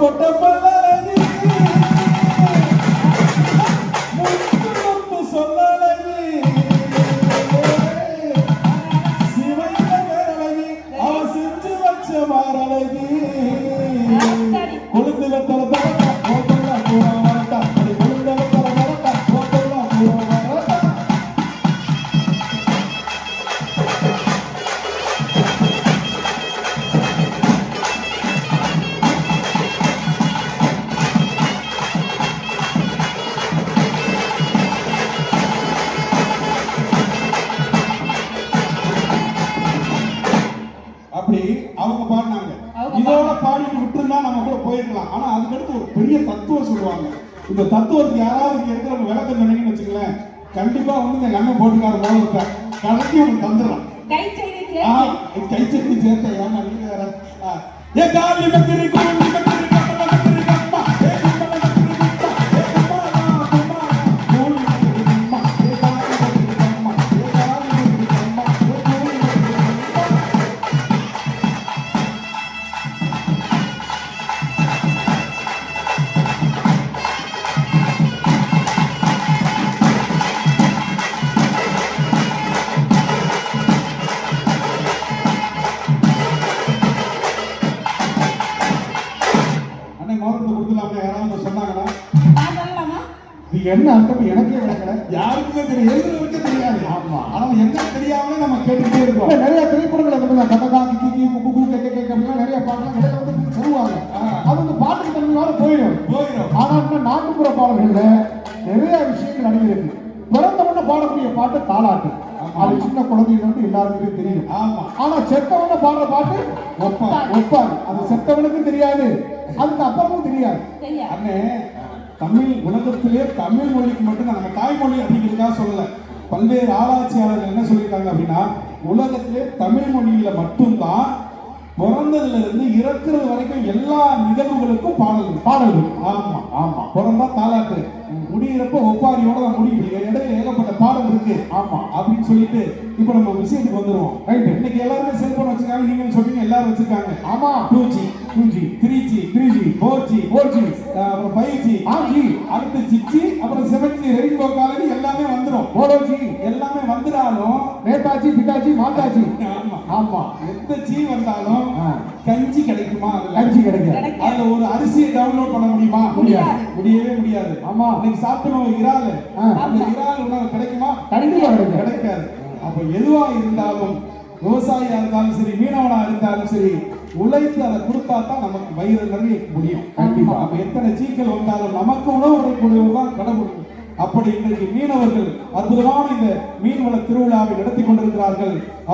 போட்ட பல்லழகி முத்து சொல்லழகி சிவையில வேறழகி அவ செஞ்சு வச்ச மாரழகி கொழுந்துல தர தரட்டா போட்டா பூரா வரட்டா கொழுந்துல தர தரட்டா போட்டா பூரா வரட்டா. அப்படி அவங்க பாடினாங்க. இதோட பாடிட்டு விட்டுருந்தா நம்ம கூட போயிருக்கலாம். ஆனா அதுக்கடுத்து ஒரு பெரிய தத்துவம் சொல்லுவாங்க. இந்த தத்துவத்துக்கு யாராவது இங்க இருக்கிற விளக்கம் சொன்னீங்கன்னு வச்சுக்கலேன், கண்டிப்பா வந்து இந்த அண்ணன் போட்டுக்கார போல இருக்க கணக்கி உனக்கு தந்துடலாம். கைச்செடி சேர்த்த ஏமா நீங்க வேற ஏ காலி பத்திரி கோலி பத்திரி கப்பல பத்திரி கப்பா ஏ கப்பல பத்திரி கப்பா ஏ கப்பா கப்பா கோலி பத்திரி கப்பா ஏ காலி பத்திரி கப்பா ஏ காலி பத்திரி கப்பா ஏ கோலி பத்திரி கப்பா. யாராவது சொன்னாங்கன்னா இது என்ன அர்த்தம் எனக்கே விளக்கல, யாருக்குமே தெரியும், எழுதுறதுக்கே தெரியாது. ஆமா, ஆனா எங்க தெரியாமலே நம்ம கேட்டுக்கிட்டே இருக்கோம். நிறைய திரைப்படங்கள் கதகா கிக்கி குக்கு கேட்க நிறைய பாடலாம் இடையில வந்து சொல்லுவாங்க. அது வந்து பாட்டுக்கு தன்மையோட போயிடும். ஆனா இன்னும் நாட்டுப்புற பாடல்கள்ல நிறைய விஷயங்கள் அடங்கியிருக்கு. பிறந்தவன பாடக்கூடிய பாட்டு தாலாட்டு. அது சின்ன குழந்தைங்க வந்து எல்லாருக்குமே தெரியும். ஆமா, ஆனா செத்தவன பாடுற பாட்டு ஒப்பாரு. அது செத்தவனுக்கும் தெரியாது, அதுக்கு அப்புறமும் தெரியாது. அண்ணே, தமிழ் உலகத்திலே தமிழ் மொழிக்கு மட்டும் நம்ம தாய்மொழி அப்படிங்கிறதுக்காக சொல்லல. பல்வேறு ஆராய்ச்சியாளர்கள் என்ன சொல்லியிருக்காங்க அப்படின்னா, உலகத்திலே தமிழ் மொழியில மட்டும்தான் பிறந்ததுல இருந்து இறக்குறது வரைக்கும் எல்லா நிகழ்வுகளுக்கும் பாடல்கள். ஆமா ஆமா, பிறந்தா தாலாட்டு, முடியிறப்ப ஒப்பாரியோட தான் முடியும். இடையில ஏகப்பட்ட பாடல் இருக்கு. ஆமா, அப்படின்னு சொல்லிட்டு இப்ப நம்ம விஷயத்துக்கு வந்துருவோம். ரைட், இன்னைக்கு எல்லாருமே செல்போன் வச்சிருக்காங்க. நீங்க சொல்றீங்க எல்லாரும் வச்சிருக்காங்க. ஆமா, 2G 3G 4G அப்புறம் 5G அடுத்து 6G அப்புறம் 7G ரெயின்போ காலனி எல்லாமே வந்துரும். 4G எல்லாமே வந்துறாலும் நேதாஜி பிதாஜி மாதாஜி. ஆமா ஆமா, எந்த G வந்தாலும் கஞ்சி கிடைக்குமா? கஞ்சி கிடைக்காது. அதுல ஒரு அரிசியை டவுன்லோட் பண்ண முடியுமா? முடியவே முடியாது. ஆமா, இன்னைக்கு சாப்பிட்டோம் இறால், அந்த இறால் உணவு கிடைக்குமா? கண்டிப்பா கிடைக்காது. அப்ப எதுவா இருந்தாலும், விவசாயியா இருந்தாலும் சரி, மீனவனா இருந்தாலும் சரி, உழைத்து அதை கொடுத்தா தான் நமக்கு வயிறு நிறைய முடியும். கண்டிப்பா. அப்ப எத்தனை சீக்கள் வந்தாலும் நமக்கு உணவு உடைக்கூடியவர் தான் கடவுள். அப்படி இன்றைக்கு மீனவர்கள் அற்புதமான இந்த மீன்வள திருவிழாவை நடத்தி கொண்டிருக்கிறார்கள்.